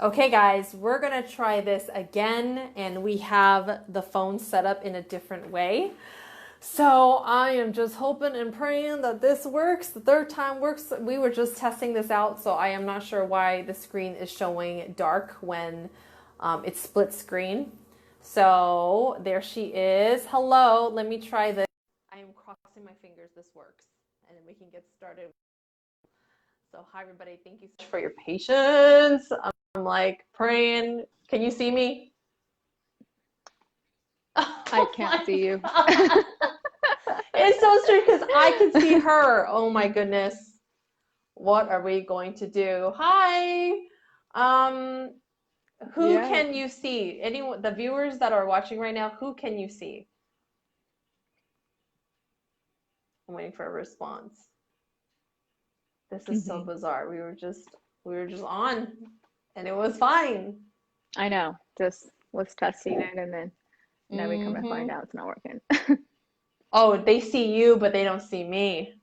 Okay, guys, we're gonna try this again, and we have the phone set up in a different way. So I am just hoping and praying that this works. The third time works. We were just testing this out, so I am not sure why the screen is showing dark when it's split screen. So there she is. Hello, let me try this. I am crossing my fingers this works, and then we can get started. So hi everybody, thank you so much for your patience. I'm like praying. Can you see me? I can't see you. It's so strange because I can see her. Oh my goodness. What are we going to do? Hi. Um, who Yeah. can you see? Anyone, the viewers that are watching right now, who can you see? I'm waiting for a response. This is so bizarre. We were just on and it was fine. I know. Just was testing it, and then now we come to find Mm-hmm. out it's not working. Oh, they see you, but they don't see me.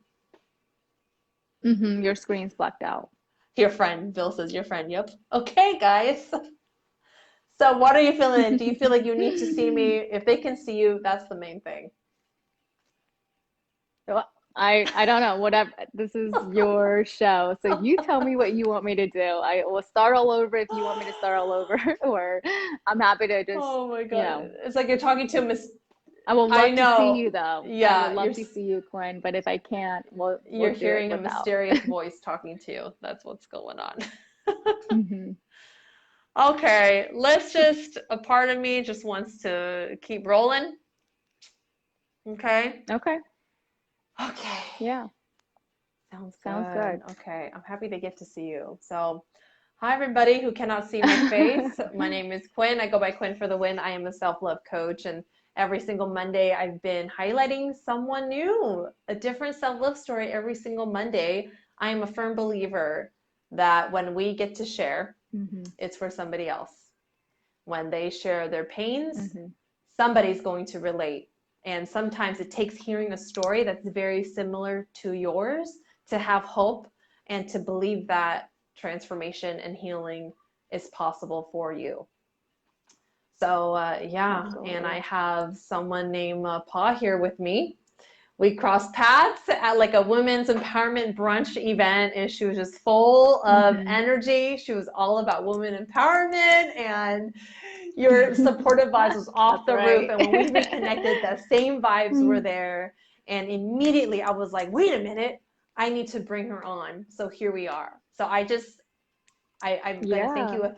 Your screen's blacked out. Your friend, Bill says your friend. Yep. Okay, guys. So what are you feeling? Do you feel like you need to see me? If they can see you, that's the main thing. So I don't know. Whatever. This is your show, so you tell me what you want me to do. I will start all over if you want me to start all over, or I'm happy to just, Oh my you God. know. It's like you're talking to a miss. I would I love to see know. you though. I would Yeah, love to see you, Quinn. But if I can't, we'll you're do it hearing a without. mysterious voice talking to you. That's what's going on. hmm Okay, a part of me just wants to keep rolling. Okay. Okay. Okay. Yeah. Sounds Sounds good. good. Okay, I'm happy they get to see you. So, hi everybody who cannot see my face. My name is Quinn. I go by Quynhforthewin. I am a self-love coach, and every single Monday I've been highlighting someone new, a different self-love story every single Monday. I am a firm believer that when we get to share, hmm it's for somebody else. When they share their pains, hmm somebody's going to relate. And sometimes it takes hearing a story that's very similar to yours to have hope and to believe that transformation and healing is possible for you. So, yeah, and I Absolutely. have someone named Pa here with me. We crossed paths at like a women's empowerment brunch event, and she was just full of hmm energy. She was all about women empowerment, and your supportive vibes was off That's the roof. right. And when we reconnected, the same vibes were there. And immediately I was like, wait a minute, I need to bring her on. So here we are. So I'm going to thank you Yeah,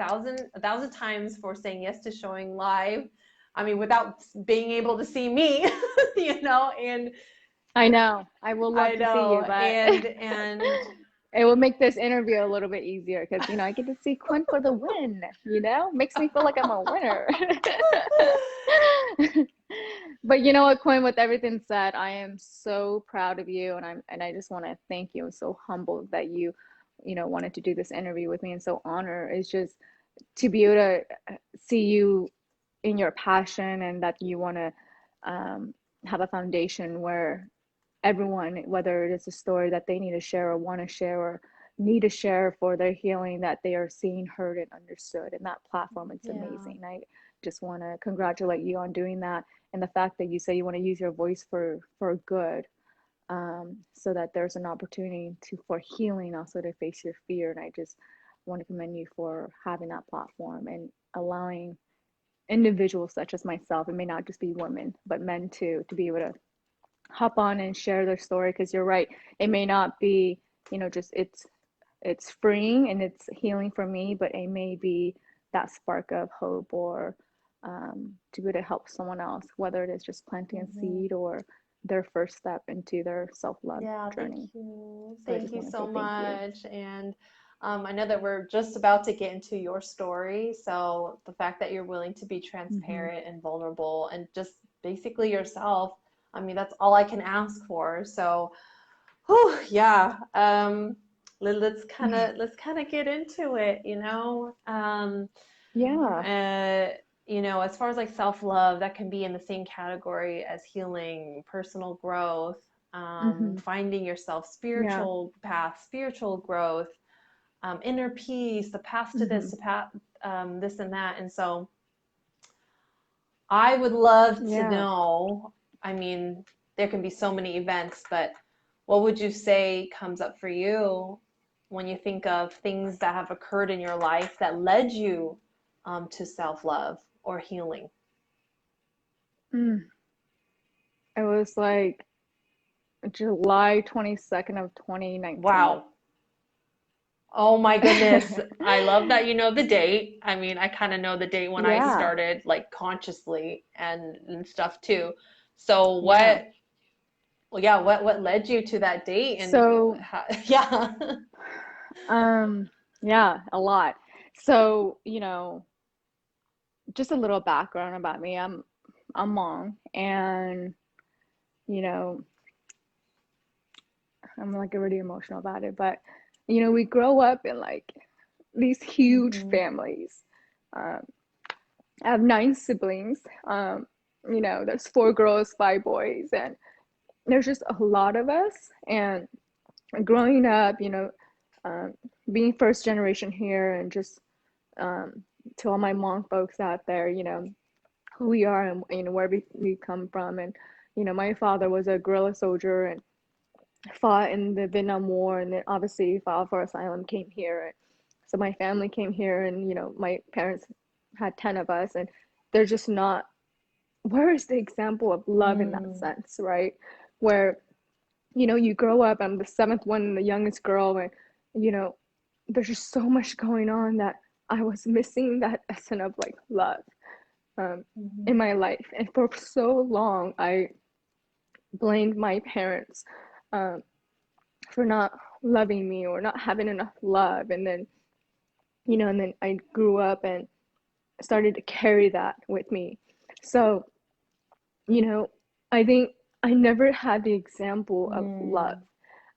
a thousand times for saying yes to showing live. I mean, without being able to see me, and I know. I will love I to see know, you, but and it will make this interview a little bit easier because, I get to see Quinn for the win. Makes me feel like I'm a winner. But you know what, Quinn, with everything said, I am so proud of you, and I just want to thank you. I'm so humbled that you wanted to do this interview with me, and so honored. It's just to be able to see you in your passion, and that you want to have a foundation where everyone, whether it is a story that they need to share or want to share or need to share for their healing, that they are seen, heard, and understood. And that platform, it's yeah, amazing. I just want to congratulate you on doing that, and the fact that you say you want to use your voice for good, so that there's an opportunity for healing, also to face your fear. And I just want to commend you for having that platform and allowing individuals such as myself, it may not just be women but men too, to be able to hop on and share their story. Because you're right, it may not be, just it's freeing and it's healing for me, but it may be that spark of hope, or to be able to help someone else, whether it is just planting a hmm seed or their first step into their self-love yeah. Thank journey. you, So I thank just you want to so say thank you. much. And I know that we're just about to get into your story. So the fact that you're willing to be hmm transparent and vulnerable and just basically yourself, I mean, that's all I can ask for. So, whew, yeah. Let's kind of get into it. Yeah. Uh, as far as like self-love, that can be in the same category as healing, personal growth, hmm finding yourself, Yeah. spiritual path, spiritual growth. inner peace, the path to this, Mm-hmm. the path, this and that. And so I would love to Yeah. know, I mean, there can be so many events, but what would you say comes up for you when you think of things that have occurred in your life that led you to self-love or healing? Mm. It was like July 22nd of 2019. Wow. Oh my goodness. I love that you know the date. I mean, I kind of know the date when I Yeah. started, like consciously and stuff too. So Yeah. well, yeah, what led you to that date and So, how, yeah. yeah, a lot. So, just a little background about me. I'm Hmong, and you know, I'm like already emotional about it, but we grow up in like these huge Mhm. families. Um, I have 9 siblings. There's 4 girls, 5 boys, and there's just a lot of us. And growing up, um, being first generation here, and just um, to all my Hmong folks out there, who we are and where we come from. And my father was a guerrilla soldier and fought in the Vietnam War, and then obviously filed for asylum, came here. So my family came here, and my parents had 10 of us, and they're just not. Where is the example of love in that Mm, sense, right? Where you grow up. I'm the seventh one, the youngest girl, and you know there's just so much going on that I was missing that essence of like love um, mhm, in my life. And for so long, I blamed my parents um, for not loving me or not having enough love. And then I grew up and started to carry that with me. So, you know, I think I never had the example of love,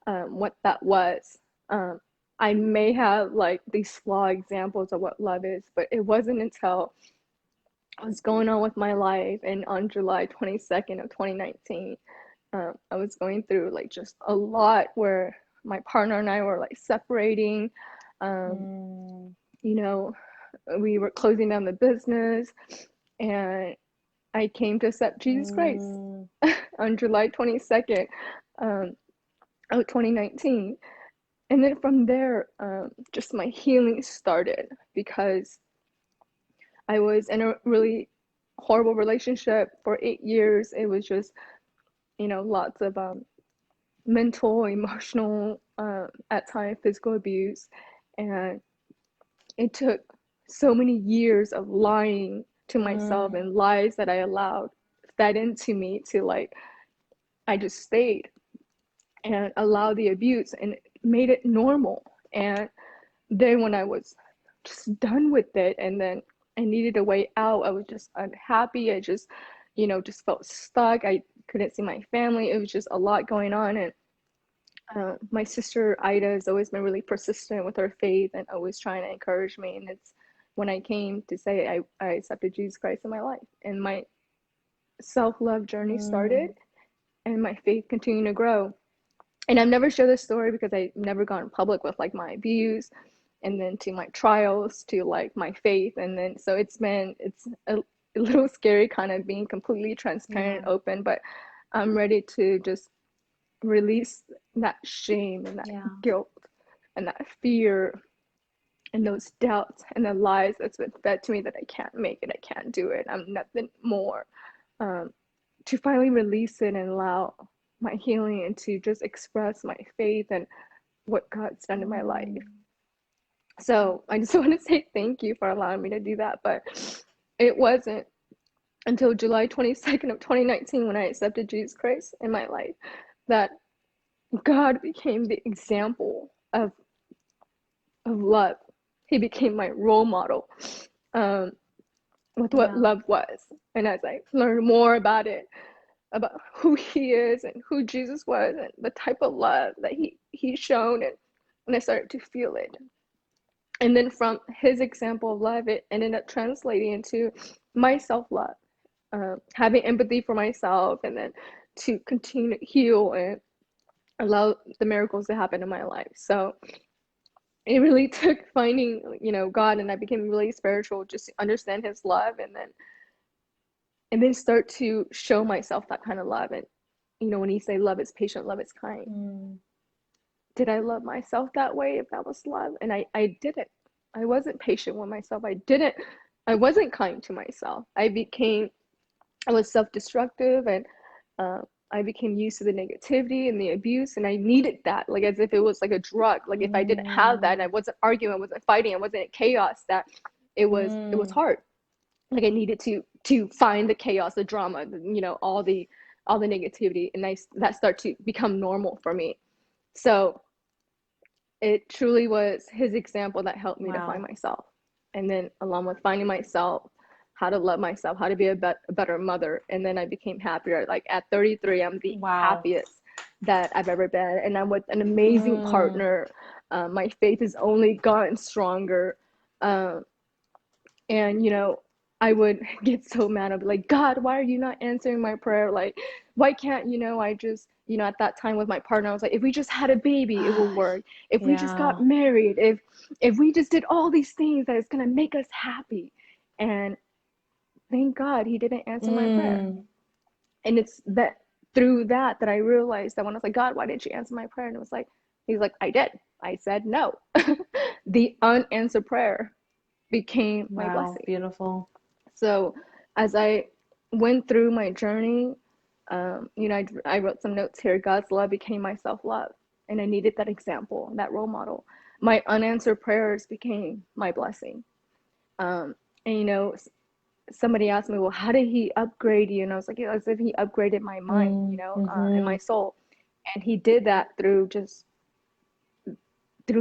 mm, what that was. Um, I may have like these flawed examples of what love is, but it wasn't until I was going on with my life, and on July 22nd of 2019, I was going through like just a lot where my partner and I were like separating. Um, mm, you know, we were closing down the business, and I came to accept Jesus Christ mm, on July 22nd um, of 2019. And then from there, just my healing started because I was in a really horrible relationship for 8 years. It was just, lots of mental, emotional, at times physical abuse. And it took so many years of lying to myself mm, and lies that I allowed fed into me to like, I just stayed and allowed the abuse and made it normal. And then when I was just done with it, and then I needed a way out, I was just unhappy. I just felt stuck. I couldn't see my family. It was just a lot going on. And my sister Ida has always been really persistent with her faith and always trying to encourage me. And it's when I came to say I accepted Jesus Christ in my life, and my self-love journey started, mm, and my faith continued to grow. And I've never shared this story because I've never gone public with like my views, and then to my trials, to like my faith. And then so it's a little scary kind of being completely transparent yeah, and open, but I'm ready to just release that shame and that yeah. guilt and that fear and those doubts and the lies that's been fed to me that I can't make it, I can't do it, I'm nothing more. Um, to finally release it and allow my healing and to just express my faith and what God's done in my life. Mm, So I just want to say thank you for allowing me to do that. But it wasn't until July 22nd of 2019 when I accepted Jesus Christ in my life that God became the example of love. He became my role model um, with what yeah. love was. And as I learned more about who he is and who Jesus was and the type of love that he's shown, and I started to feel it. And then from his example of love, it ended up translating into my self-love, having empathy for myself, and then to continue to heal and allow the miracles to happen in my life. So it really took finding, God, and I became really spiritual just to understand his love, and then start to show myself that kind of love. And when you say love is patient, love is kind, Mm. did I love myself that way if that was love? And I didn't. I wasn't patient with myself. I wasn't kind to myself. I was self-destructive, and uh, I became used to the negativity and the abuse, and I needed that, like as if it was like a drug. Like if I didn't have that, and I Mm. wasn't arguing, I wasn't fighting, I wasn't in chaos, that it was Mm. hard. Like I needed to find the chaos, the drama, all the negativity, and that start to become normal for me. So it truly was his example that helped me to find Wow. myself. And then, along with finding myself, how to love myself, how to be a better mother. And then I became happier. Like at 33, I'm the Wow. happiest that I've ever been. And I'm with an amazing Mm. partner. My faith has only gotten stronger. Um, and I would get so mad. I'd be like, God, why are you not answering my prayer? Like, why can't I just, at that time with my partner, I was like, if we just had a baby, it will work. If we just got Yeah. married, if we just did all these things, that is going to make us happy. And thank God he didn't answer my prayer. Mm. And it's that through that I realized that when I was like, God, why didn't you answer my prayer? And it was like, he's like, I did. I said no. The unanswered prayer became my Wow. blessing. Beautiful. So as I went through my journey, I wrote some notes here. God's love became my self-love, and I needed that example, that role model. My unanswered prayers became my blessing. And somebody asked me, well, how did he upgrade you? And I was like, as if he upgraded my mind, Mm. and my Mm-hmm. soul. And he did that through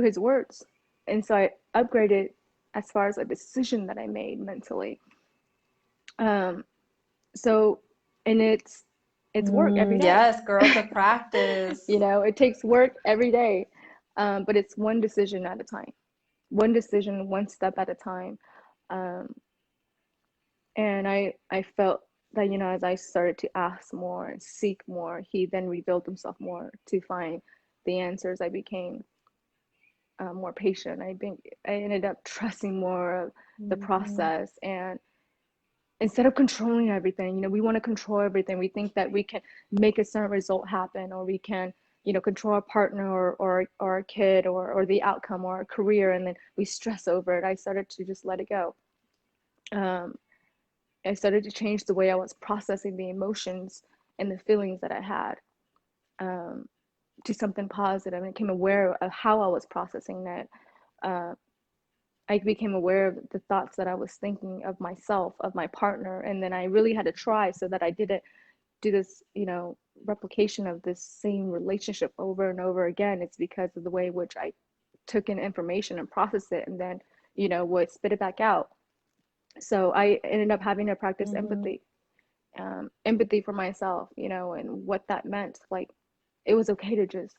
his words. And so I upgraded as far as a decision that I made mentally. Um, so, and it's work every Mm. day. Yes, girl, to practice. It takes work every day, but it's one decision at a time, one decision, one step at a time. Um, and I felt that, as I started to ask more and seek more, he then revealed himself more to find the answers. I became more patient. I ended up trusting more of the Mm-hmm. process, and instead of controlling everything, we want to control everything. We think that we can make a certain result happen, or we can, control our partner, or our kid, or the outcome, or our career, and then we stress over it. I started to just let it go. Um, I started to change the way I was processing the emotions and the feelings that I had, um, to something positive. And I became aware of how I was processing that. Uh, I became aware of the thoughts that I was thinking of myself, of my partner, and then I really had to try so that I didn't do this, replication of this same relationship over and over again. It's because of the way in which I took in information and processed it, and then, would spit it back out. So I ended up having to practice Mm-hmm. empathy for myself, and what that meant. Like, it was okay to just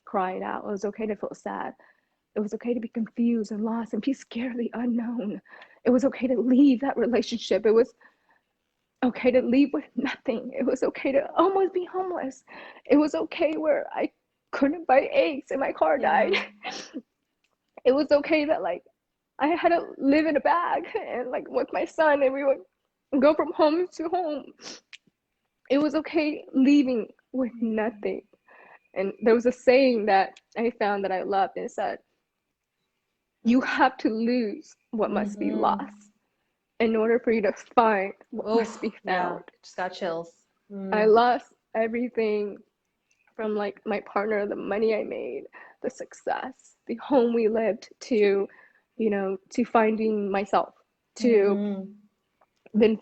cry it out. It was okay to feel sad. It was okay to be confused and lost and be scared of the unknown. It was okay to leave that relationship. It was okay to leave with nothing. It was okay to almost be homeless. It was okay where I couldn't buy eggs and my car died. Yeah. It was okay that, like, I had to live in a bag and, like, with my son, and we would go from home to home. It was okay leaving with nothing. And there was a saying that I found that I loved, and it said, you have to lose what must be Mm-hmm. lost in order for you to find what must Oof. be Yeah. found. Just got chills. I Mm. lost everything, from, like, my partner, the money I made, the success, the home we lived, to finding myself, to Mm-hmm. then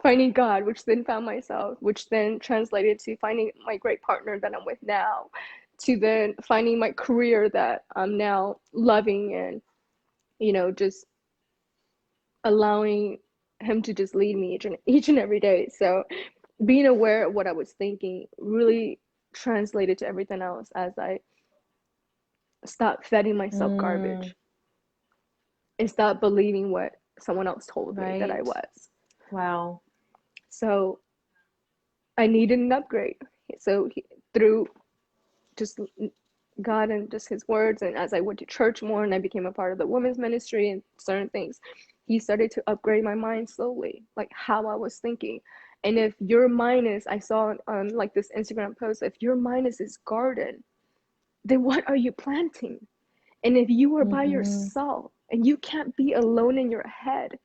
finding God, which then found myself, which then translated to finding my great partner that I'm with now, to then finding my career that I'm now loving, and just allowing him to just lead me each and every day. So being aware of what I was thinking really translated to everything else, as I stopped feeding myself Mm. garbage and stopped believing what someone else told me that I Right. was. Wow. So I needed an upgrade. So through just God and just his words, and as I went to church more and I became a part of the women's ministry and certain things, he started to upgrade my mind slowly, like how I was thinking. And if your mind is, I saw on like this Instagram post, if your mind is this garden, then what are you planting? And if you are by yourself and you can't be alone in your head,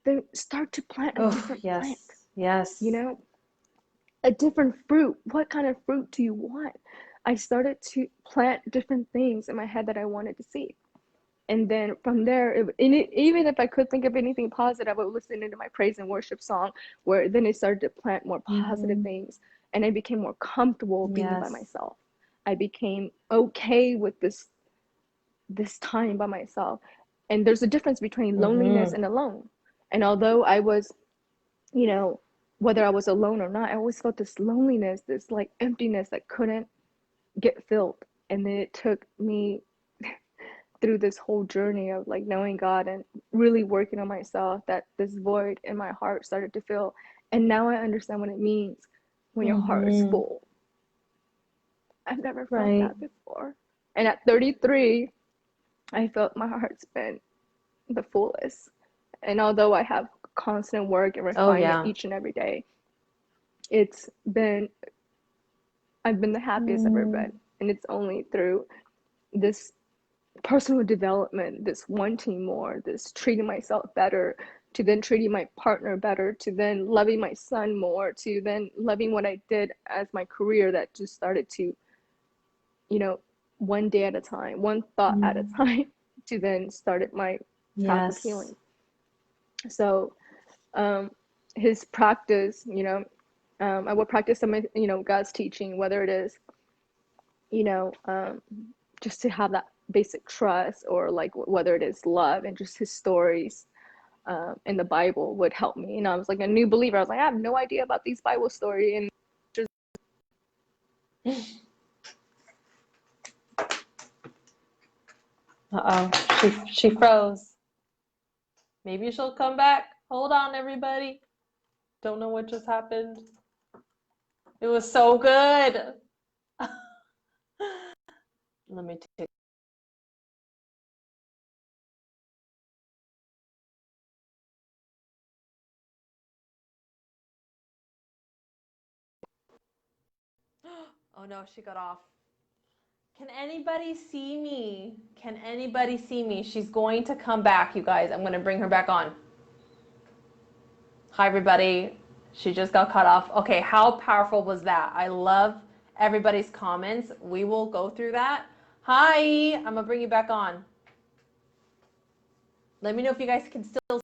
then start to plant a different plant. Yes. You know, a different fruit. What kind of fruit do you want? I started to plant different things in my head that I wanted to see. And then from there, even if I could think of anything positive, I would listen into my praise and worship song, where then it started to plant more positive things. And I became more comfortable being by myself. I became okay with this time by myself. And there's a difference between loneliness and alone. And although I was, you know, whether I was alone or not, I always felt this loneliness, this like emptiness that couldn't get filled. And then it took me through this whole journey of like knowing God and really working on myself, that this void in my heart started to fill. And now I understand what it means when your heart is full. I've never felt that before. And at 33, I felt my heart's been the fullest. And although I have constant work and refinement each and every day, I've been the happiest I've ever been. And it's only through this personal development, this wanting more, this treating myself better, to then treating my partner better, to then loving my son more, to then loving what I did as my career, that just started to, you know, one day at a time, one thought at a time, to then started my path of healing. So his practice, you know, I will practice some, you know, God's teaching, whether it is, you know, just to have that basic trust, or like whether it is love, and just his stories in the Bible would help me. And I was like a new believer. I was like, I have no idea about these Bible stories. And she froze. Maybe she'll come back. Hold on, everybody. Don't know what just happened. It was so good. Let me take. Oh no, she got off. Can anybody see me? Can anybody see me? She's going to come back, you guys. I'm going to bring her back on. Hi, everybody. She just got cut off. Okay, how powerful was that? I love everybody's comments. We will go through that. Hi, I'm going to bring you back on. Let me know if you guys can still.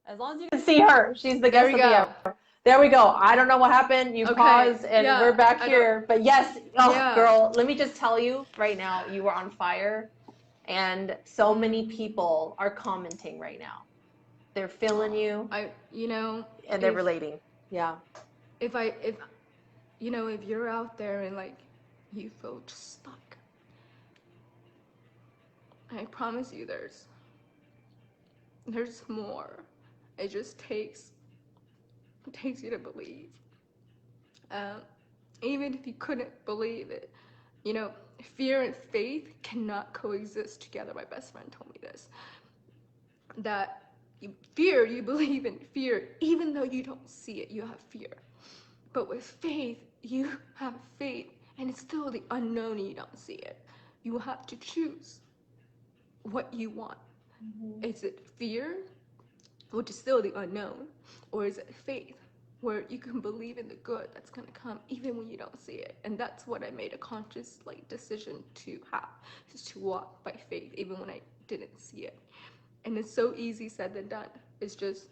As long as you can see her. She's the guest of the hour. There we go. I don't know what happened. You paused and we're back here. But yes, girl, let me just tell you right now, you were on fire. And so many people are commenting right now. They're feeling you. You know, and they're relating. Yeah. If you know, if you're out there and like you feel stuck, I promise you there's more. It just takes you to believe. Even if you couldn't believe it, you know, fear and faith cannot coexist together. My best friend told me this, that you believe in fear, even though you don't see it, you have fear. But with faith, you have faith, and it's still the unknown and you don't see it. You will have to choose what you want. Is it fear, which is still the unknown, or is it faith, where you can believe in the good that's going to come even when you don't see it? And that's what I made a conscious like decision to have, is to walk by faith even when I didn't see it. And it's so easy said than done. It's just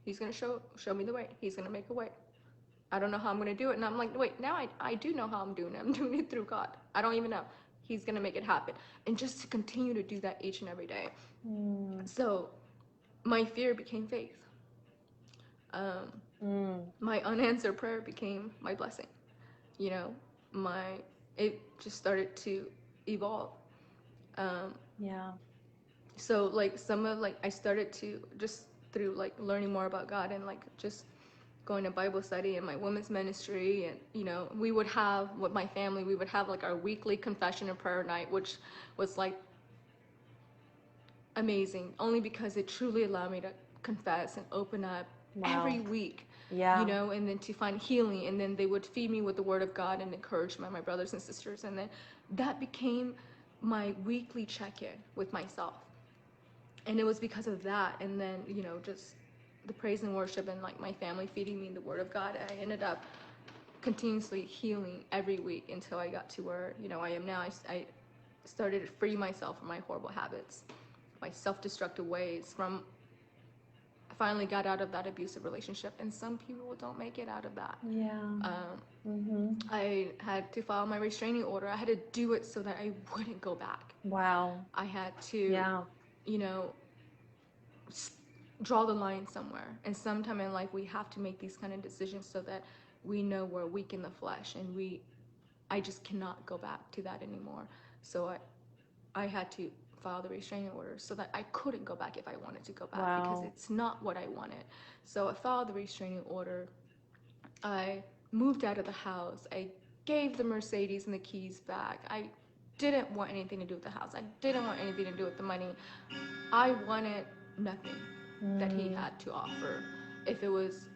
he's gonna show me the way. He's gonna make a way. I don't know how I'm gonna do it. And I'm like, wait, now I do know how I'm doing it. I'm doing it through God. I don't even know. He's gonna make it happen. And just to continue to do that each and every day. So my fear became faith. My unanswered prayer became my blessing. You know, it just started to evolve. So like some of like I started to just through like learning more about God and like just going to Bible study and my women's ministry, and we would have, with my family, we would have like our weekly confession and prayer night, which was like amazing, only because it truly allowed me to confess and open up every week. Yeah. And then to find healing, and then they would feed me with the word of God and encouragement, my brothers and sisters, and then that became my weekly check-in with myself. And it was because of that, and then just the praise and worship, and like my family feeding me the word of God, I ended up continuously healing every week until I got to where I am now. I started to free myself from my horrible habits, my self-destructive ways. I finally got out of that abusive relationship, and some people don't make it out of that. Yeah. I had to file my restraining order. I had to do it so that I wouldn't go back. Wow. I had to, draw the line somewhere. And sometime in life, we have to make these kind of decisions so that we know we're weak in the flesh, and I just cannot go back to that anymore. So I had to file the restraining order so that I couldn't go back if I wanted to go back, because it's not what I wanted. So I filed the restraining order. I moved out of the house. I gave the Mercedes and the keys back. I didn't want anything to do with the house. I didn't want anything to do with the money. I wanted nothing that he had to offer. If it was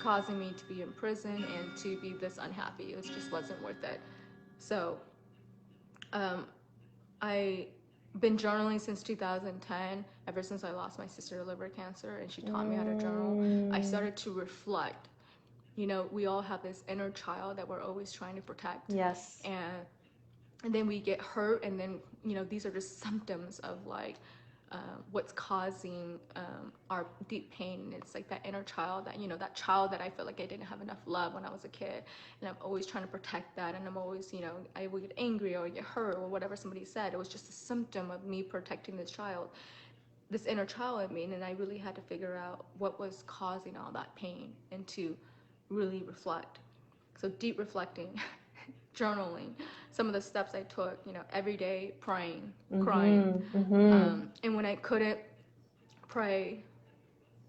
causing me to be in prison and to be this unhappy, it just wasn't worth it. So I been journaling since 2010, ever since I lost my sister to liver cancer, and she taught me how to journal. I started to reflect. We all have this inner child that we're always trying to protect. Yes. And then we get hurt, and then these are just symptoms of like what's causing our deep pain. It's like that inner child, that child that I feel like I didn't have enough love when I was a kid, and I'm always trying to protect that, and I'm always, I would get angry or get hurt or whatever somebody said. It was just a symptom of me protecting this child, this inner child in me, and I really had to figure out what was causing all that pain and to really reflect. So deep reflecting, journaling, some of the steps I took, every day, praying, crying. And when I couldn't pray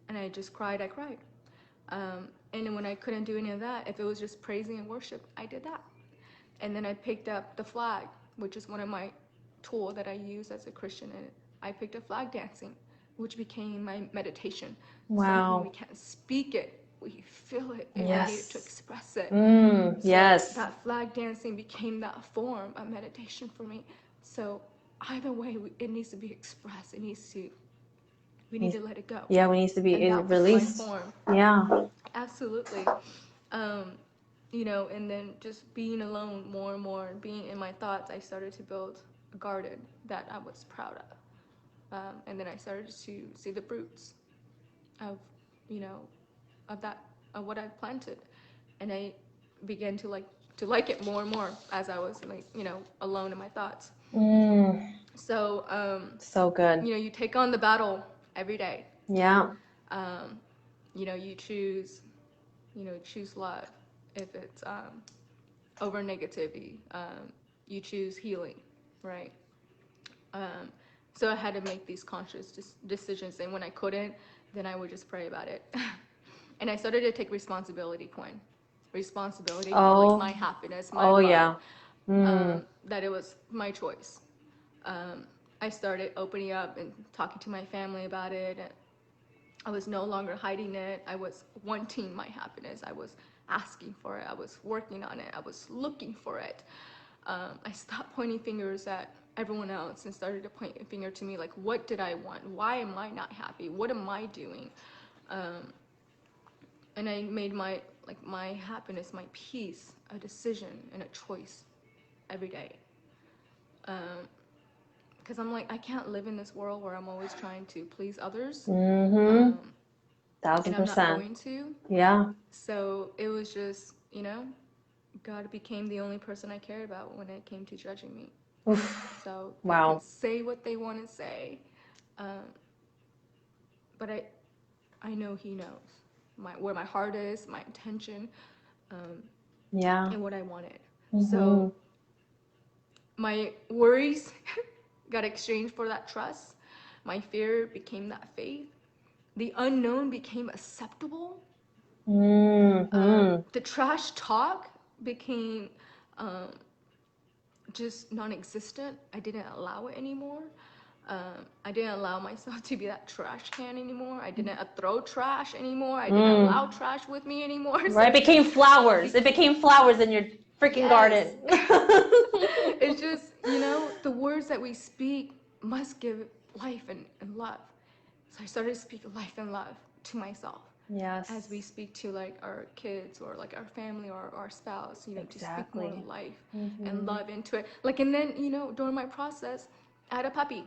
and I just cried, I cried. And then when I couldn't do any of that, if it was just praising and worship, I did that. And then I picked up the flag, which is one of my tools that I use as a Christian. And I picked up flag dancing, which became my meditation. Wow. Something we can't speak it. We feel it, and Yes. we need to express it. Yes. That flag dancing became that form of meditation for me. So either way, it needs to be expressed. We need to let it go. Yeah, we need to be released. My form. Yeah. Absolutely. And then just being alone more and more, and being in my thoughts, I started to build a garden that I was proud of. And then I started to see the fruits of of what I planted, and I began to like it more and more as I was alone in my thoughts. So so good. You take on the battle every day. Yeah. You choose love. If it's over negativity, you choose healing, right? So I had to make these conscious decisions, and when I couldn't, then I would just pray about it. And I started to take responsibility, Quinn. Responsibility for my happiness, my love. Yeah. That it was my choice. I started opening up and talking to my family about it. I was no longer hiding it. I was wanting my happiness. I was asking for it. I was working on it. I was looking for it. I stopped pointing fingers at everyone else and started to point a finger to me, like, what did I want? Why am I not happy? What am I doing? And I made my happiness, my peace, a decision and a choice every day. Because I'm like, I can't live in this world where I'm always trying to please others. 1000%. And I'm not going to. Yeah. So it was just, God became the only person I cared about when it came to judging me. Oof. So wow. They can say what they want to say, but I know He knows where my heart is, my intention, and what I wanted. So my worries got exchanged for that trust. My fear became that faith. The unknown became acceptable. The trash talk became just non-existent. I didn't allow it anymore. I didn't allow myself to be that trash can anymore. I didn't throw trash anymore. I didn't allow trash with me anymore. Right, it became flowers. It became flowers in your freaking garden. It's just, you know, the words that we speak must give life and love. So I started to speak life and love to myself. Yes. As we speak to like our kids or like our family or our spouse, you know, to speak more life and love into it. Like, and then, you know, during my process, I had a puppy.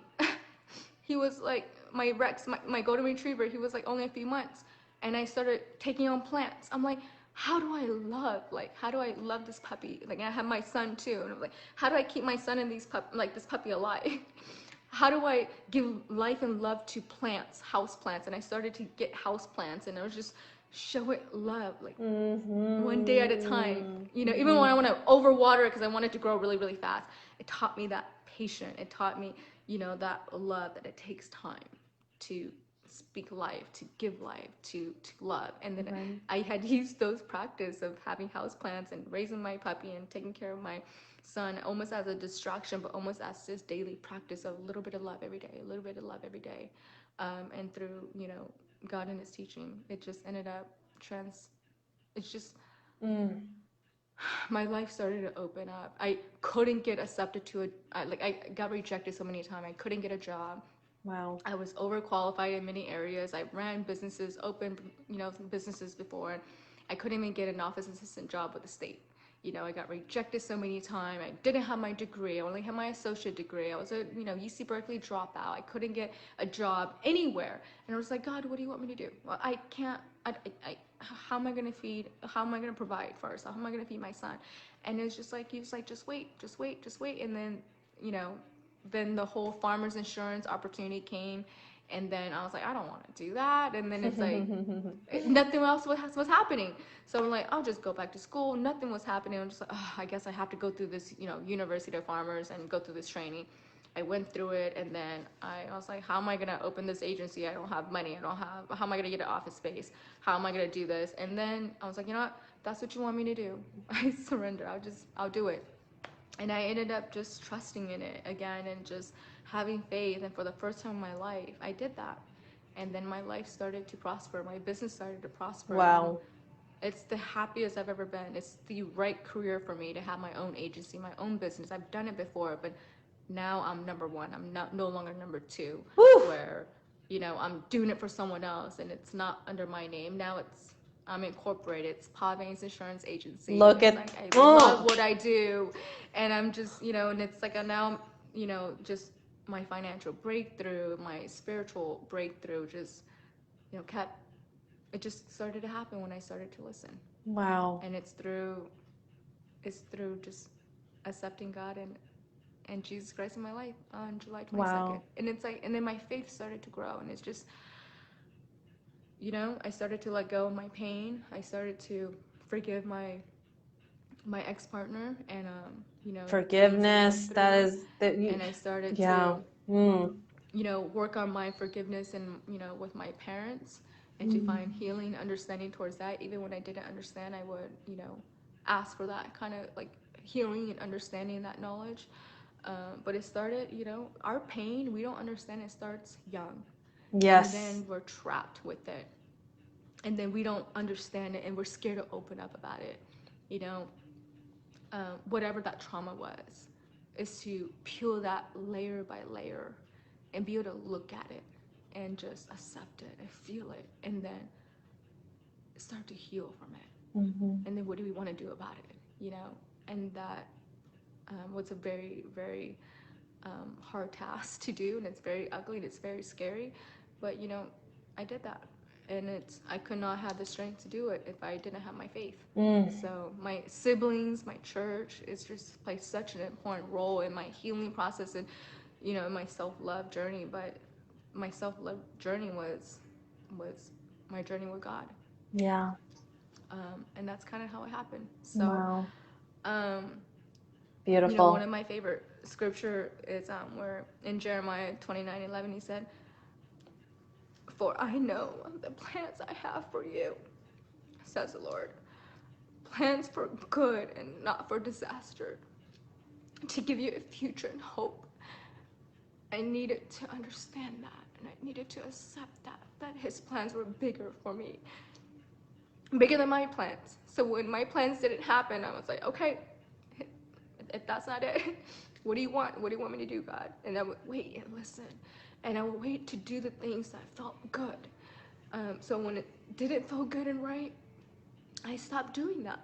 He was like my Rex, my golden retriever. He was like only a few months, and I started taking on plants. I'm like, how do I love this puppy? Like, I have my son too, and I'm like, how do I keep my son and this puppy alive? How do I give life and love to plants, house plants? And I started to get house plants, and I was just show it love, like one day at a time. You know, even when I want to overwater it because I want it to grow really, really fast, it taught me that patience. It taught me, you know, that love, that it takes time to speak life, to give life, to love. And then I had used those practice of having house plants and raising my puppy and taking care of my son almost as a distraction, but almost as this daily practice of a little bit of love every day, a little bit of love every day. And through, you know, God and his teaching, it just ended up it's just my life started to open up. I couldn't get accepted to I got rejected so many times. I couldn't get a job. Wow. I was overqualified in many areas. I ran businesses, opened, you know, businesses before. I couldn't even get an office assistant job with the state. You know, I got rejected so many times. I didn't have my degree. I only had my associate degree. I was a, you know, UC Berkeley dropout. I couldn't get a job anywhere. And I was like, God, what do you want me to do? Well, I can't, how am I going to feed, how am I going to provide for ourselves? How am I going to feed my son? And it's just like, he was like, just wait. And then, you know, then the whole farmer's insurance opportunity came. And then I was like, I don't want to do that. And then it's like, nothing else was happening. So I'm like, I'll just go back to school. Nothing was happening. I'm just like, oh, I guess I have to go through this, you know, University of Farmers and go through this training. I went through it, and then I was like, how am I going to open this agency? I don't have money. How am I going to get an office space? How am I going to do this? And then I was like, you know what? That's what you want me to do. I surrender. I'll do it. And I ended up just trusting in it again and just having faith. And for the first time in my life, I did that. And then my life started to prosper. My business started to prosper. Wow. It's the happiest I've ever been. It's the right career for me to have my own agency, my own business. I've done it before, but now I'm number one. I'm no longer number two. Woo! Where, you know, I'm doing it for someone else and it's not under my name. Now I'm incorporated. It's Pa Vang's insurance agency. Look at, like, I love what I do, and I'm just, you know, and it's like now, you know, just my financial breakthrough, my spiritual breakthrough, just, you know, it just started to happen when I started to listen. Wow. And it's through just accepting God and Jesus Christ in my life on July 22nd. Wow. And it's like, and then my faith started to grow, and it's just, you know, I started to let go of my pain. I started to forgive my ex-partner, and you know, forgiveness. and I started to, you know, work on my forgiveness and, you know, with my parents, and to find healing, understanding towards that. Even when I didn't understand, I would, you know, ask for that kind of like healing and understanding, that knowledge. But it started, you know, our pain, we don't understand. It starts young. Yes. And then we're trapped with it. And then we don't understand it, and we're scared to open up about it. You know, whatever that trauma was, is to peel that layer by layer and be able to look at it and just accept it and feel it, and then start to heal from it. And then what do we want to do about it? You know, and that was a very, very hard task to do, and it's very ugly and it's very scary. But, you know, I did that. And I could not have the strength to do it if I didn't have my faith. So my siblings, my church, it's just played such an important role in my healing process and, you know, in my self-love journey. But my self-love journey was my journey with God. Yeah. And that's kind of how it happened. So, wow. Beautiful. You know, one of my favorite scripture is where in Jeremiah 29:11 he said, "For I know the plans I have for you, says the Lord. Plans for good and not for disaster, to give you a future and hope. I needed to understand that, and I needed to accept that his plans were bigger for me, bigger than my plans. So when my plans didn't happen, I was like, okay, if that's not it, what do you want? What do you want me to do, God? And I would wait and listen, and I would wait to do the things that felt good. So when it didn't feel good and right, I stopped doing that.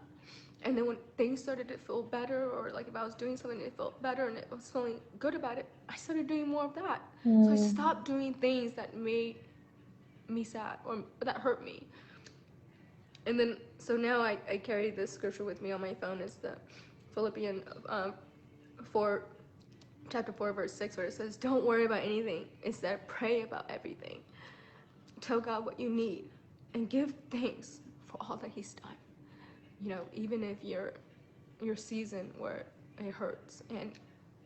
And then when things started to feel better, or like if I was doing something that felt better and it was feeling good about it, I started doing more of that. So I stopped doing things that made me sad or that hurt me. And then, so now I carry this scripture with me on my phone. It's the Philippians 4, chapter 4, verse 6, where it says, don't worry about anything. Instead, pray about everything. Tell God what you need and give thanks for all that he's done. You know, even if your season where it hurts, and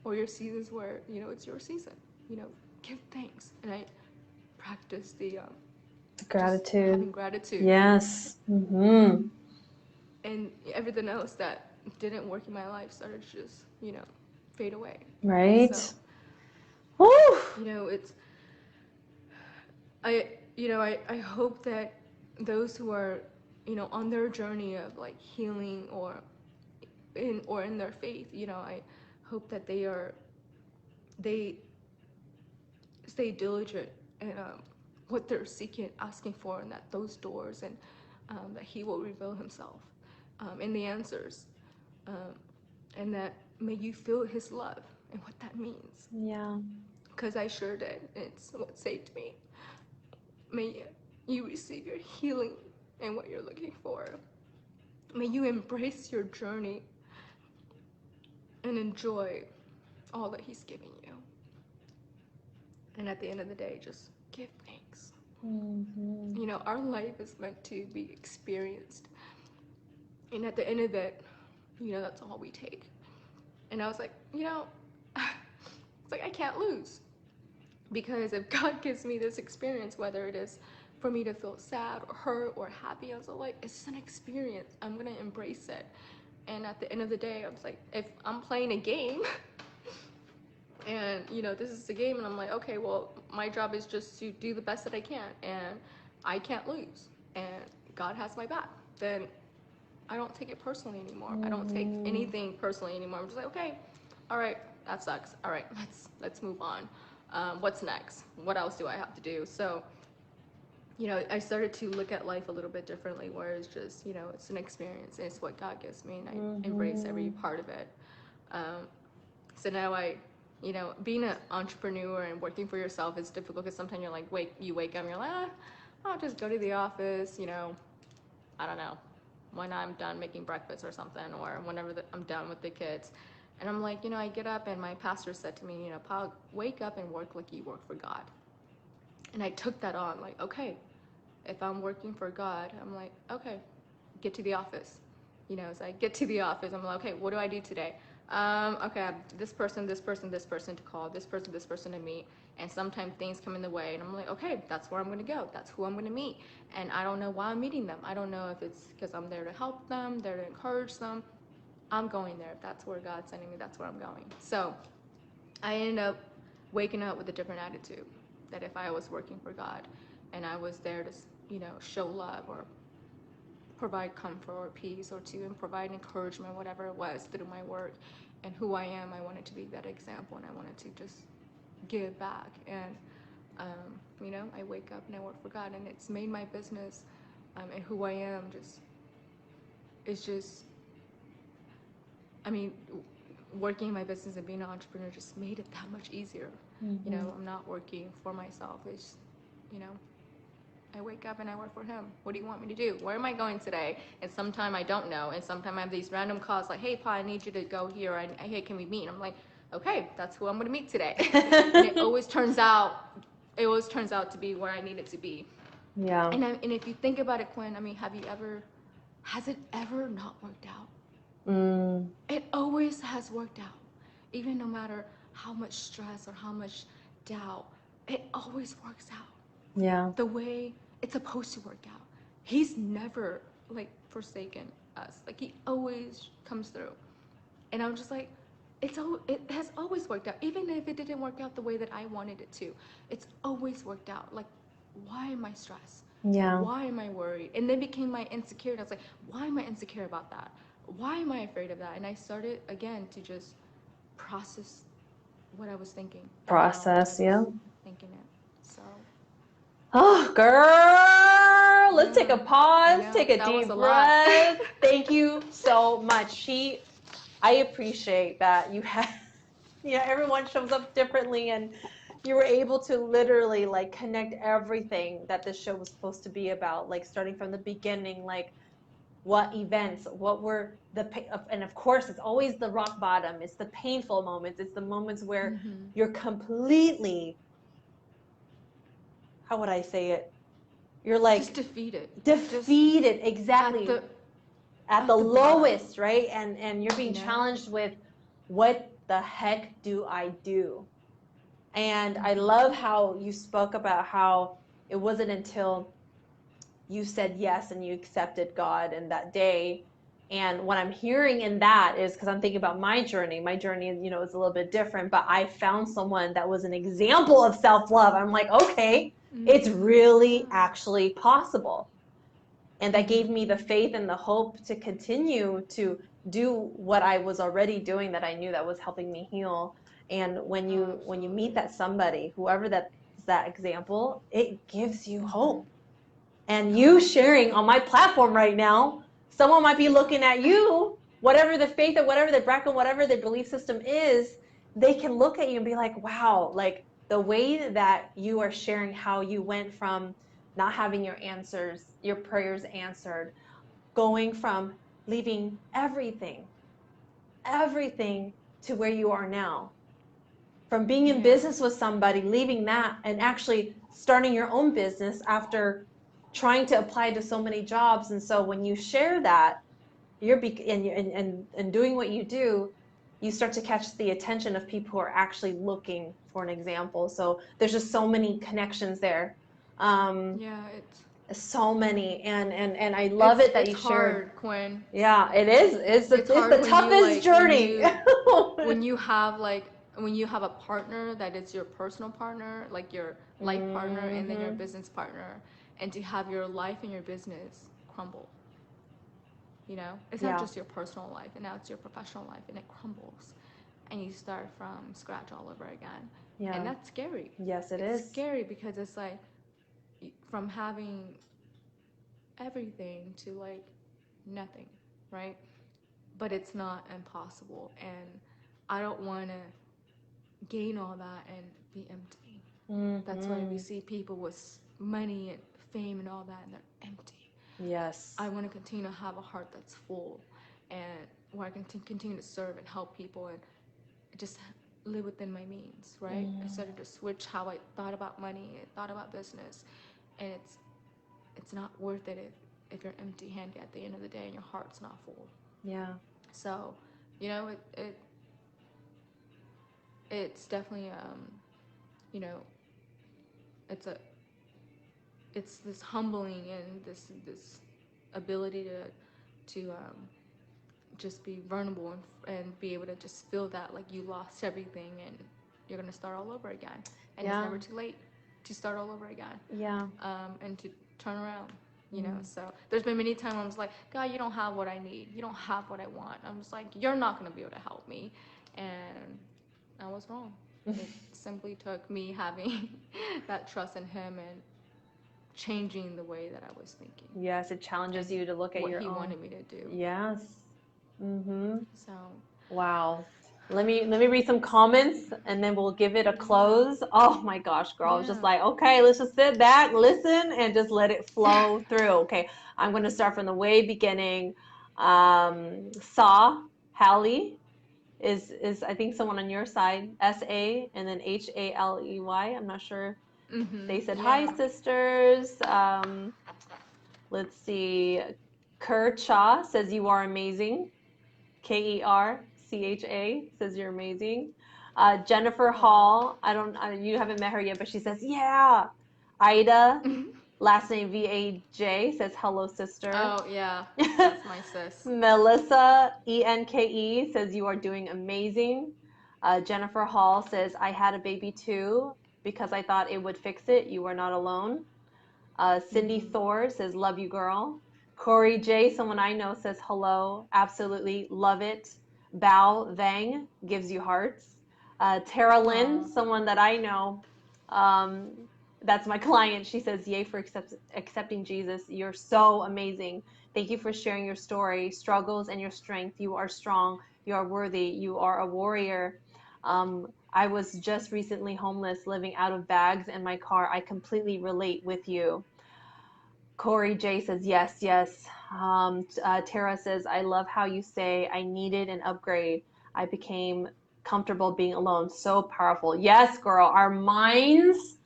or your seasons where, you know, it's your season, you know, give thanks. And I practice the gratitude. having gratitude. Yes. And everything else that didn't work in my life started to just, you know, fade away. Right. So, Woo! you know, I hope that those who are, you know, on their journey of like healing or in their faith, you know, I hope that they stay diligent in what they're seeking, asking for, and that those doors, and that he will reveal himself in the answers, and that may you feel his love and what that means. Yeah. Because I sure did. It's what saved me. May you receive your healing and what you're looking for. May you embrace your journey and enjoy all that he's giving you. And at the end of the day, just give thanks. You know, our life is meant to be experienced. And at the end of it, you know, that's all we take. And I was like, you know, it's like I can't lose. Because if God gives me this experience, whether it is for me to feel sad or hurt or happy, I was like, it's an experience. I'm going to embrace it. And at the end of the day, I was like, if I'm playing a game and, you know, this is the game, and I'm like, okay, well, my job is just to do the best that I can, and I can't lose, and God has my back, then I don't take it personally anymore. I don't take anything personally anymore. I'm just like, okay, all right, that sucks. All right, let's move on. What's next? What else do I have to do? So, you know, I started to look at life a little bit differently, where it's just, you know, it's an experience. It's what God gives me, and I embrace every part of it. So now you know, being an entrepreneur and working for yourself is difficult, because sometimes you're like, you wake up and you're like, I'll just go to the office, you know, I don't know, when I'm done making breakfast or something, or whenever I'm done with the kids. And I'm like, you know, I get up, and my pastor said to me, you know, Pa, wake up and work like you work for God. And I took that on, like, okay, if I'm working for God, I'm like, okay, get to the office. You know, so I get to the office, I'm like, okay, what do I do today? Okay, I have this person to call, this person to meet. And sometimes things come in the way, and I'm like, okay, that's where I'm going to go. That's who I'm going to meet. And I don't know why I'm meeting them. I don't know if it's because I'm there to help them, there to encourage them. I'm going there. If that's where God's sending me, that's where I'm going. So I ended up waking up with a different attitude, that if I was working for God and I was there to, you know, show love or provide comfort or peace, or to provide encouragement, whatever it was, through my work and who I am, I wanted to be that example, and I wanted to just give back. And you know, I wake up and I work for God, and it's made my business and who I am I mean, working in my business and being an entrepreneur just made it that much easier. You know, I'm not working for myself. It's, you know, I wake up and I work for him. What do you want me to do? Where am I going today? And sometimes I don't know. And sometimes I have these random calls like, hey, Pa, I need you to go here. Hey, can we meet? And I'm like, okay, that's who I'm going to meet today. And it always turns out to be where I need it to be. Yeah. And if you think about it, Quinn, I mean, has it ever not worked out? It always has worked out. Even no matter how much stress or how much doubt, it always works out. Yeah. The way it's supposed to work out. He's never like forsaken us. Like he always comes through. And I'm just like, it has always worked out. Even if it didn't work out the way that I wanted it to, it's always worked out. Like, why am I stressed? Yeah. Why am I worried? And then became my insecurity. I was like, why am I insecure about that? Why am I afraid of that? And I started again to just process what I was thinking. Process, yeah. Thinking it. So. Oh, girl, let's take a Yeah, pause, I know. take a That deep was a lot. breath. Thank you so much. I appreciate that you had, everyone shows up differently, and you were able to literally like connect everything that this show was supposed to be about, like starting from the beginning, like what events, what were and of course it's always the rock bottom, it's the painful moments, it's the moments where you're completely, how would I say it? You're like just defeated. Defeated, exactly. At the lowest, right? And you're being challenged with, what the heck do I do? And I love how you spoke about how it wasn't until you said yes and you accepted God in that day. And what I'm hearing in that is, because I'm thinking about my journey, is a little bit different, but I found someone that was an example of self-love. I'm like, okay, it's really actually possible. And that gave me the faith and the hope to continue to do what I was already doing, that I knew that was helping me heal. And when you meet that somebody, whoever that's that example, it gives you hope. And you sharing on my platform right now, someone might be looking at you, whatever the faith or whatever the background, whatever the belief system is, they can look at you and be like, wow, like the way that you are sharing how you went from not having your prayers answered, going from leaving everything to where you are now. From being in business with somebody, leaving that and actually starting your own business after trying to apply to so many jobs. And so when you share that, and doing what you do, you start to catch the attention of people who are actually looking for an example. So there's just so many connections there. So many, and I love it that you shared. It's hard, Quinn. Yeah, it is. It's the toughest journey. When you have a partner that is your personal partner, like your life partner, and then your business partner, and to have your life and your business crumble. It's not just your personal life, and now it's your professional life, and it crumbles, and you start from scratch all over again. Yeah. And that's scary. Yes, it's scary because it's like from having everything to like nothing, right? But it's not impossible, and I don't want to gain all that and be empty. That's why we see people with money and fame and all that, and they're empty. Yes. I want to continue to have a heart that's full, and where I can continue to serve and help people and just live within my means, right? I started to switch how I thought about money, thought about business, and it's not worth it if you're empty-handed at the end of the day and your heart's not full. Yeah. So, it's definitely it's this humbling and this ability to just be vulnerable and be able to just feel that like you lost everything and you're gonna start all over again, and it's never too late to start all over again. Yeah. And to turn around. So there's been many times I was like, God, you don't have what I need. You don't have what I want. I'm just like, you're not going to be able to help me. And I was wrong. It simply took me having that trust in him and changing the way that I was thinking. Yes, it challenges you to look at your own. What he wanted me to do. Yes. So. Wow. Let me read some comments and then we'll give it a close. Oh my gosh, girl. I was just like, okay, let's just sit back, listen, and just let it flow through. Okay, I'm going to start from the way beginning. Hallie is I think someone on your side, S-A and then H-A-L-E-Y. I'm not sure. They said, hi, sisters. Let's see. Kercha says you are amazing. Kercha says you're amazing. Jennifer Hall, you haven't met her yet, but she says, yeah. Ida last name VAJ, says hello, sister. Oh, yeah. That's my sis. Melissa ENKE says you are doing amazing. Jennifer Hall says I had a baby too because I thought it would fix it. You are not alone. Cindy Thor says love you, girl. Corey J, someone I know, says hello. Absolutely love it. Pa Vang gives you hearts. Tara Lynn, someone that I know, that's my client. She says, yay for accepting Jesus. You're so amazing. Thank you for sharing your story, struggles, and your strength. You are strong. You are worthy. You are a warrior. I was just recently homeless, living out of bags in my car. I completely relate with you. Corey J says, yes, yes. Tara says, I love how you say, I needed an upgrade. I became comfortable being alone. So powerful. Yes, girl. Our minds,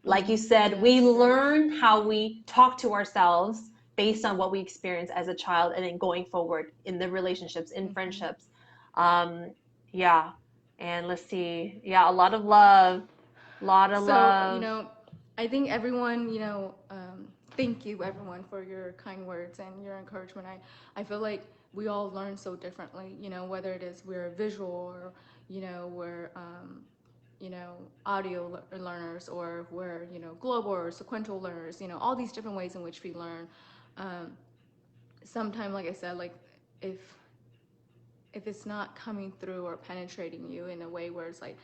like you said, we learn how we talk to ourselves based on what we experience as a child and then going forward in the relationships, in friendships. Yeah. And let's see. Yeah, a lot of love. So, you know, I think everyone, you know, thank you everyone for your kind words and your encouragement. I feel like we all learn so differently, you know, whether it is we're visual or, you know, we're, you know, audio learners or we're, you know, global or sequential learners, you know, all these different ways in which we learn. Sometimes, like I said, like if it's not coming through or penetrating you in a way where it's like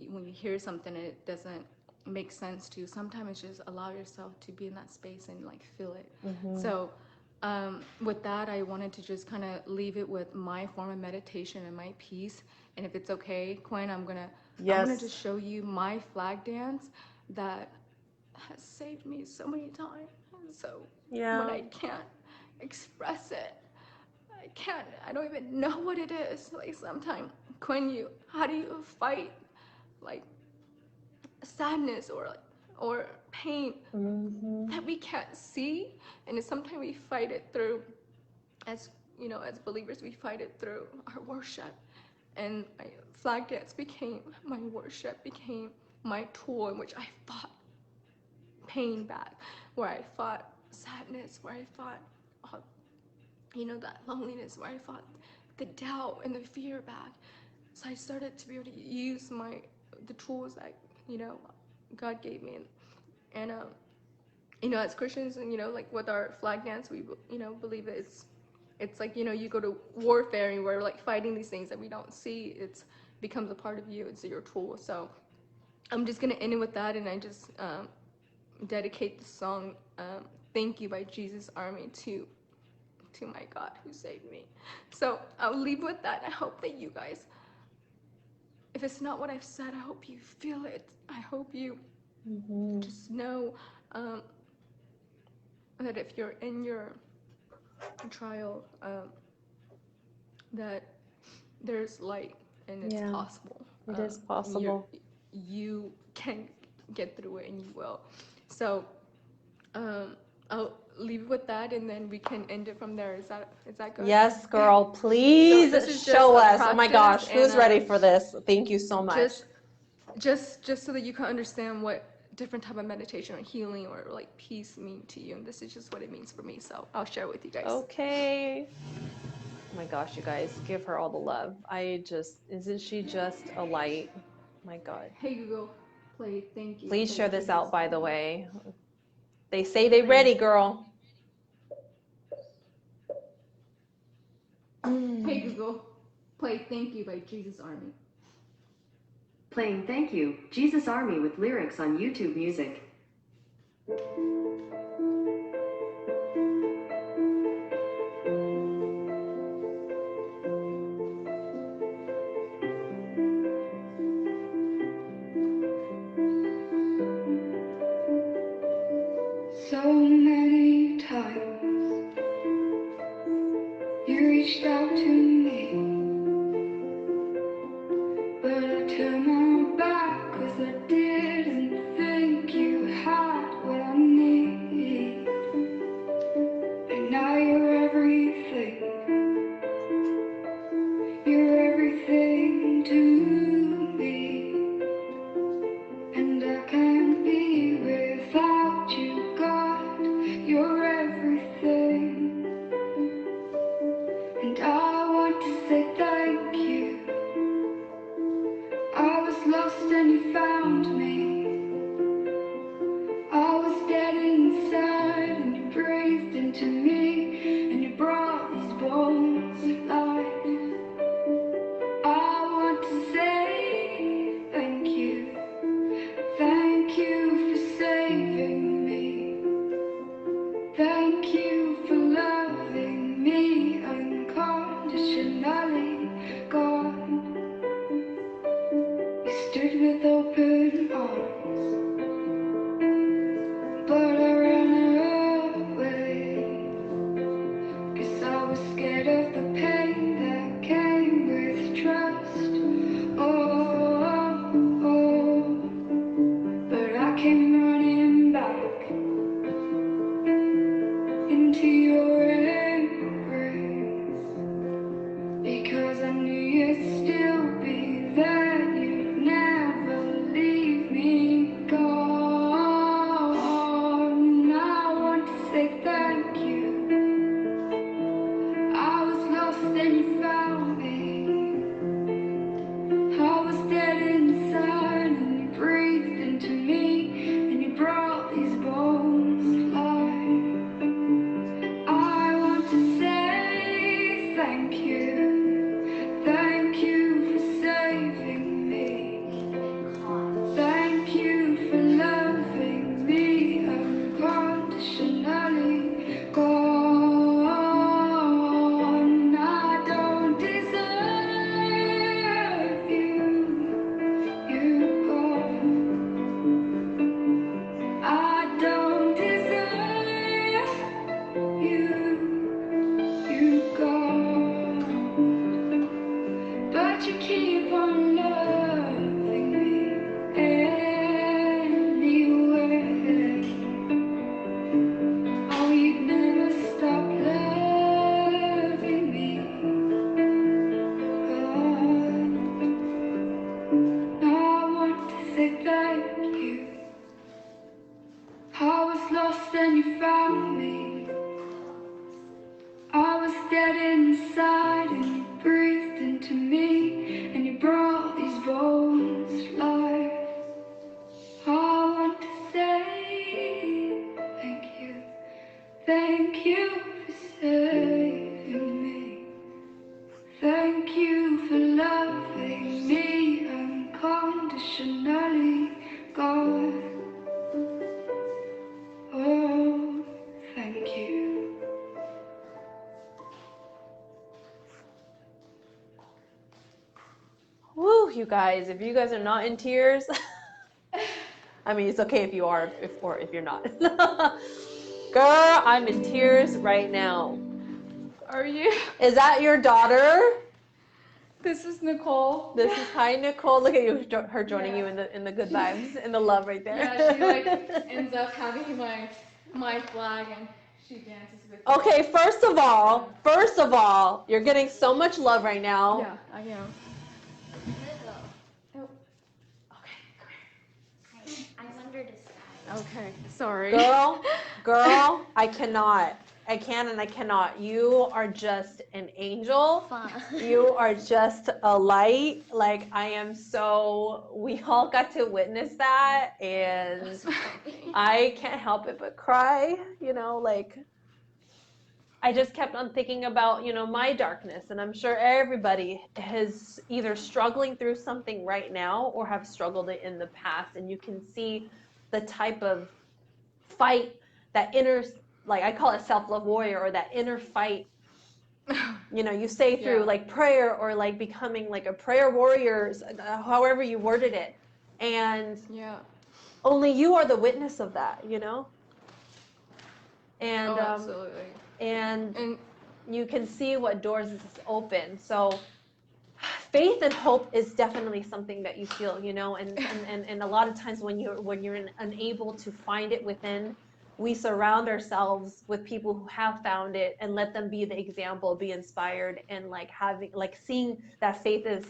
when you hear something and it doesn't make sense to you, sometimes it's just allow yourself to be in that space and like feel it. So with that, I wanted to just kind of leave it with my form of meditation and my peace. And if it's okay, Quinn, I'm gonna just show you my flag dance that has saved me so many times. And so when I can't express it, I don't even know what it is. Like sometimes, Quinn, how do you fight like sadness or pain that we can't see? And sometimes we fight it through, as you know, as believers, we fight it through our worship. And my flag dance became my worship, became my tool in which I fought pain back, where I fought sadness, where I fought you know, that loneliness, where I fought the doubt and the fear back. So I started to be able to use the tools that, you know, God gave me. And you know, as Christians, and you know, like with our flag dance, we, you know, believe that it's like, you know, you go to warfare and we're like fighting these things that we don't see. It becomes a part of you. It's your tool. So I'm just gonna end it with that, and I just dedicate the song "Thank You" by Jesus Army to my God who saved me. So I'll leave with that. I hope that you guys, if it's not what I've said, I hope you feel it. I hope you just know that if you're in your trial, that there's light and it's possible. It is possible. You can get through it, and you will. So I'll leave it with that, and then we can end it from there. Is that good? Yes, girl. Please So show us. Oh my gosh, who's ready for this? Thank you so much. Just so that you can understand what different type of meditation or healing or like peace mean to you, and this is just what it means for me. So I'll share with you guys. Okay. Oh my gosh, you guys, give her all the love. Isn't she just a light? My God. Hey Google, play Thank You. Please share this out, by the way. They say they ready, girl. Hey Google, play Thank You by Jesus Army. Playing Thank You, Jesus Army with lyrics on YouTube Music. So many times you reached out to me, but I turned my back 'cause I didn't think you had what I need. And now you're everything to me, and I can't be without you. into me, and you brought these bones to life. I want to say thank you. Thank you for saving me. Thank you for loving me unconditionally, God. You stood with open arms, but I ran away, 'cause I was scared of the pain that came with trust. Oh, oh, oh. But I came running back into your embrace, because I knew you'd still be there. You'd never leave me, God. And I want to say thank you. I was lost and you found me. I was dead inside and you breathed into me, and you brought these bones to life. I want to say thank you. Thank you for saving me. Thank you for loving me unconditionally, God. I don't deserve you, God. I don't deserve you, God. But you keep on loving me anyway. Oh, you never stop loving me, God. I want to say thank you. I was lost and you found me. I was dead inside and you breathed into me, and you brought these bones to life. I want to say thank you. Thank you for saving me. Thank you for loving me unconditionally, God. Oh, thank you. Woo, you guys, if you guys are not in tears, I mean, it's okay if you are, or if you're not. Girl, I'm in tears right now. Are you? Is that your daughter? This is Nicole. This is hi Nicole. Look at you, her joining Yeah. you in the good vibes, in the love right there. Yeah, she like ends up having my flag and she dances with me. Okay, first of all, you're getting so much love right now. Yeah, I am. Oh, I'm under disguise. okay, sorry. Girl, I can and I cannot. You are just an angel. Fun. You are just a light. Like, we all got to witness that, and I can't help it but cry, like, I just kept on thinking about, my darkness, and I'm sure everybody is either struggling through something right now or have struggled it in the past, and you can see the type of fight, that inner, like I call it self-love warrior, or that inner fight, you say through like prayer, or like becoming like a prayer warrior, however you worded it, and only you are the witness of that, and absolutely. and you can see what doors this open. So faith and hope is definitely something that you feel, and a lot of times when you're unable to find it within, we surround ourselves with people who have found it and let them be the example, be inspired, and like seeing that faith is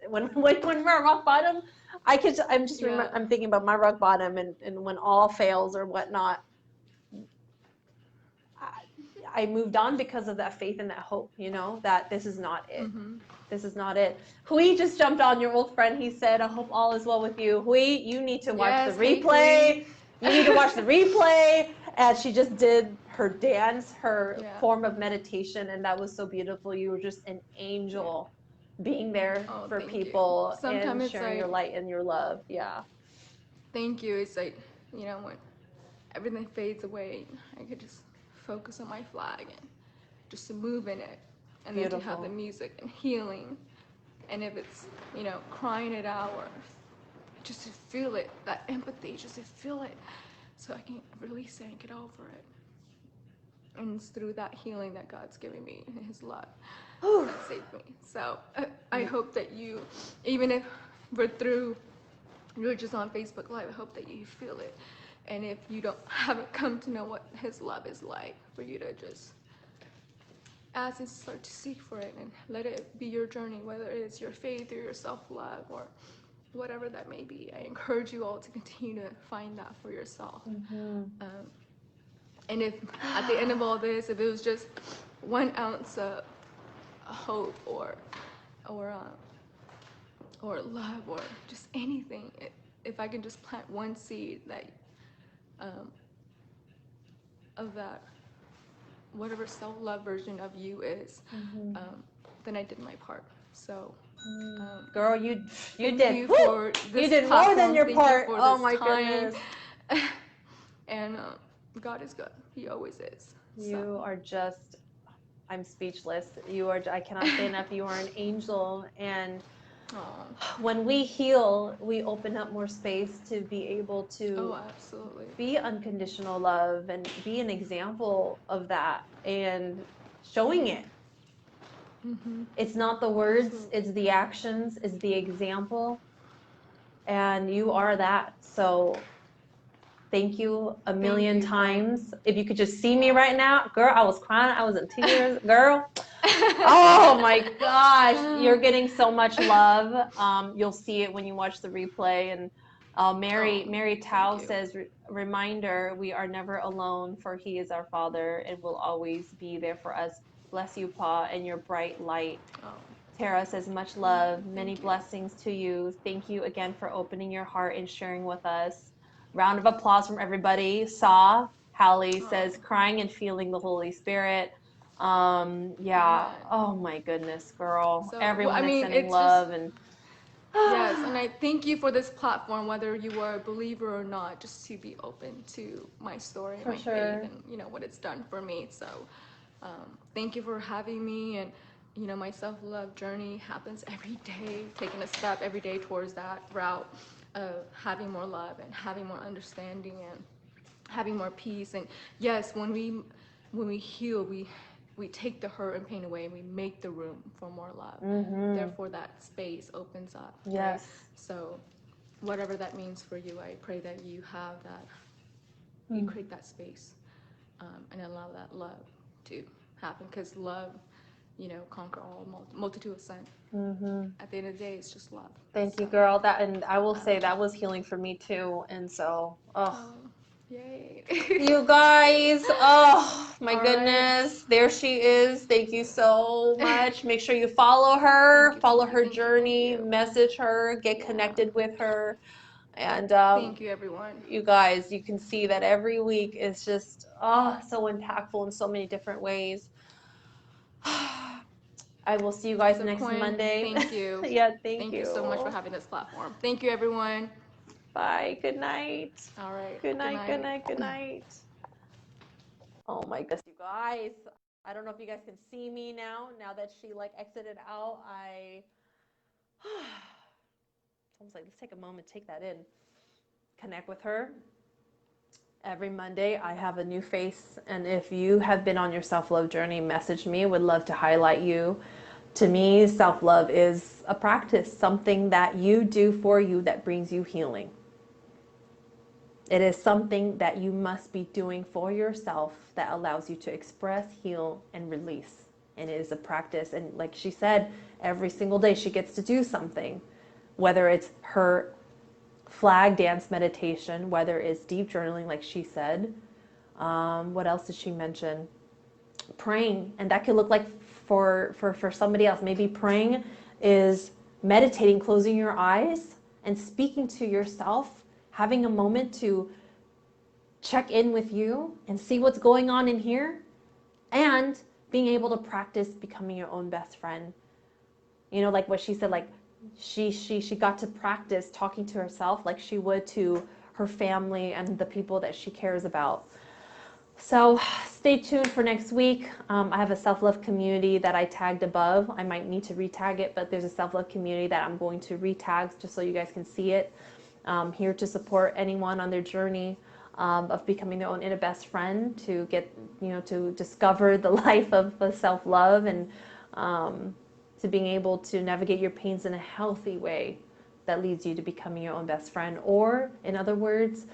when we're at rock bottom. I'm thinking about my rock bottom, and when all fails or whatnot, I moved on because of that faith and that hope, that this is not it. Mm-hmm. This is not it. Hui just jumped on, your old friend. He said, I hope all is well with you. Hui, you need to watch the replay. You need to watch the replay. And she just did her dance, her form of meditation, and that was so beautiful. You were just an angel being there for people and sharing your light and your love. Yeah. Thank you. It's like, you know, when everything fades away, I could just focus on my flag and just to move in it. And then to have the music and healing. And if it's, you know, crying it out or just to feel it, that empathy, just to feel it so I can release it and get over it. And it's through that healing that God's giving me in his love that saved me. So I hope that you, even if you're just on Facebook Live, I hope that you feel it. And if you haven't come to know what his love is like, for you to just ask and start to seek for it and let it be your journey, whether it's your faith or your self-love or whatever that may be. I encourage you all to continue to find that for yourself. And if at the end of all this, if it was just 1 ounce of hope or love or just anything, if I can just plant one seed that of that whatever self-love version of you is, then I did my part. So girl, you did. You for this you did more than your part. Oh my goodness. And God is good. He always is. You are just, I'm speechless. I cannot say enough. You are an angel. And when we heal, we open up more space to be able to be unconditional love and be an example of that and showing it. It's not the words, it's the actions, it's the example. And you are that. So thank you a million times. If you could just see me right now, girl, I was crying. I was in tears, girl. Oh my gosh, you're getting so much love. You'll see it when you watch the replay. And Mary Tao says, reminder, we are never alone, for he is our Father and will always be there for us. Bless you, Pa, and your bright light. Tara says, much love, many blessings to you. Thank you again for opening your heart and sharing with us. Round of applause from everybody. Hallie says, crying and feeling the Holy Spirit. Oh my goodness, girl. So, everyone is sending love. Yes, and I thank you for this platform, whether you are a believer or not, just to be open to my story, my faith, and you know what it's done for me. So thank you for having me. And you know, my self-love journey happens every day, taking a step every day towards that route of having more love and having more understanding and having more peace. And yes, when we heal, we take the hurt and pain away and we make the room for more love. Therefore that space opens up. Yes. Right? So whatever that means for you, I pray that you have that, you create that space and allow that love to happen, because love, you know, conquer all multitude of sin. At the end of the day, it's just love. Thank you, girl. And I will say that was healing for me too. And so, yay. You guys, oh my goodness, there she is. Thank you so much. Make sure you follow her, follow her journey, message her, get connected with her. And thank you, everyone. You guys, you can see that every week is just so impactful in so many different ways. I will see you guys next Monday. Thank you. Thank you. Thank you so much for having this platform. Thank you, everyone. Bye. Good night. All right. Good night. Good night. Good night. Oh my goodness, you guys. I don't know if you guys can see me now that she exited out. I was like, let's take a moment, take that in. Connect with her. Every Monday, I have a new face, and if you have been on your self-love journey, message me. Would love to highlight you. To me, self-love is a practice, something that you do for you that brings you healing. It is something that you must be doing for yourself that allows you to express, heal, and release. And it is a practice. And like she said, every single day she gets to do something, whether it's her flag dance meditation, whether it's deep journaling, like she said. What else did she mention? Praying. And that could look like for somebody else. Maybe praying is meditating, closing your eyes and speaking to yourself, having a moment to check in with you and see what's going on in here, and being able to practice becoming your own best friend. You know, like what she said, like she got to practice talking to herself like she would to her family and the people that she cares about. So stay tuned for next week. I have a self-love community that I tagged above. I might need to retag it, but there's a self-love community that I'm going to retag just so you guys can see it. Here to support anyone on their journey of becoming their own inner best friend, to get, to discover the life of self-love, and to being able to navigate your pains in a healthy way that leads you to becoming your own best friend. Or, in other words,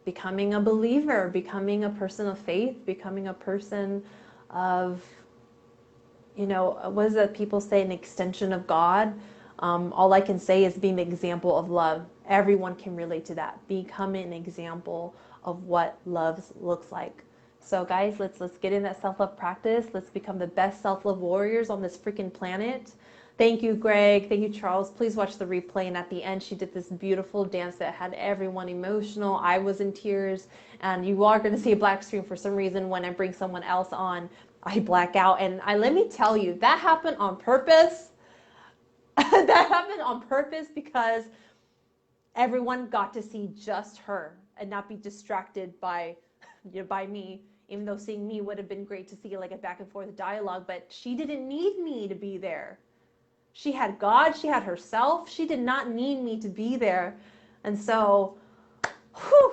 becoming a believer, becoming a person of faith, becoming a person of, what is it people say, an extension of God. All I can say is being the example of love. Everyone can relate to that. Becoming an example of what love looks like. So guys, let's get in that self-love practice. Let's become the best self-love warriors on this freaking planet. Thank you, Greg. Thank you, Charles. Please watch the replay. And at the end, she did this beautiful dance that had everyone emotional. I was in tears. And you are going to see a black screen for some reason. When I bring someone else on, I black out. And let me tell you, that happened on purpose. That happened on purpose because everyone got to see just her and not be distracted by me, even though seeing me would have been great to see like a back and forth dialogue, but she didn't need me to be there. She had God, she had herself. She did not need me to be there. And so, whew,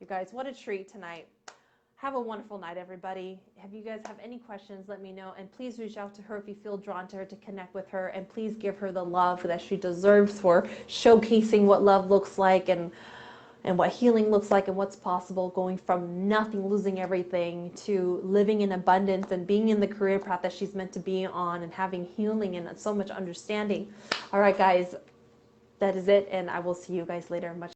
you guys, what a treat tonight. Have a wonderful night, everybody. If you guys have any questions, let me know. And please reach out to her if you feel drawn to her, to connect with her. And please give her the love that she deserves for showcasing what love looks like, and what healing looks like, and what's possible, going from nothing, losing everything, to living in abundance and being in the career path that she's meant to be on, and having healing and so much understanding. All right, guys, that is it. And I will see you guys later. Much